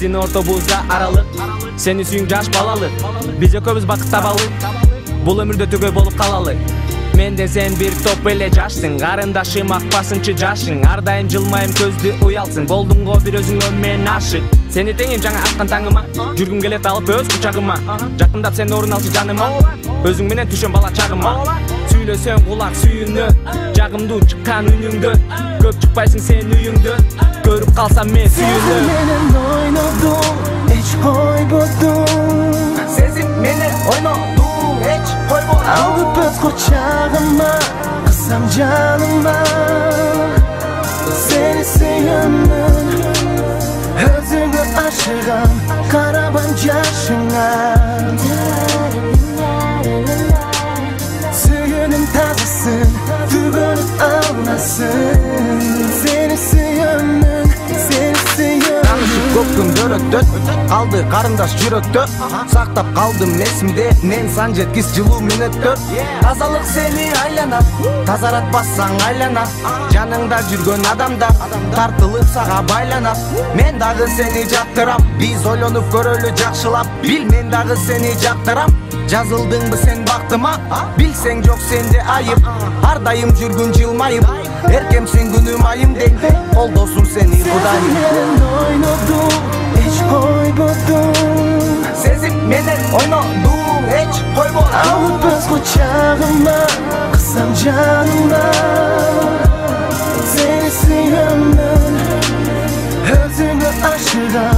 Биздин ортобузда аралык, сени сүйүң жаш балалы. Биз экөөбүз бакыт табалы, бул өмүрдө түгөй болуп калалы. Менден сен бир топ эле жашсың, карындашым акпасынчы жашың. Ар дайым жылмайым көздү уялсың, болдуң го бир өзүңө мен ашык. Сени теңим жаңа аткан таңыма, жүргүм келет алып өз кучагыма. Жакындап сен орун алчы жаныма, өзүң менен түшөм бала чагыма. Сүйлөсөң кулак сүйүнө, жагымдуу чыккан үнүңдө. Көп чыкпайсың сен үйүңдө, көрүп калсам мен сүйүнө. Менен ойнодуң, эч койбодуң. Сезим менен ойнодуң, эч койбодуң. Алып өз кучагыма, кысам жаныма. Сени сүйөмүн, өзүңө ашыгам, карабам жашыңа. Сүйгөнүм тазысын, түгөнүп алмасын. Сени сүйөмүн, сени сүйөмүн. Көктүм дөрөттөт, калды карындаш жүрөктө. Сактап калдым эсимде, мен сан жеткис жылуу мүнөттөр. Тазалык сени айланат, тазаратпасаң айланат. Жаныңда жүргөн адамдар тартылып сага байланат. Мен дагы сени жактырам, биз ойлонуп көрөлү жакшылап. Бил, мен дагы сени жактырам. Жазылдыңбы сен бактыма, билсең жок сенде айып. Ар дайым жүргүн жылмайып, эркемсиң күнүм айым дейм. Колдосум сени кудайым. Менен ойнодуң, эч койбодуң. Сезим менен ойнодуң, эч койбодуң. Алып өз кучагыма, кысам жаныма. Сени сүйөмүн, өзүңө ашыгам.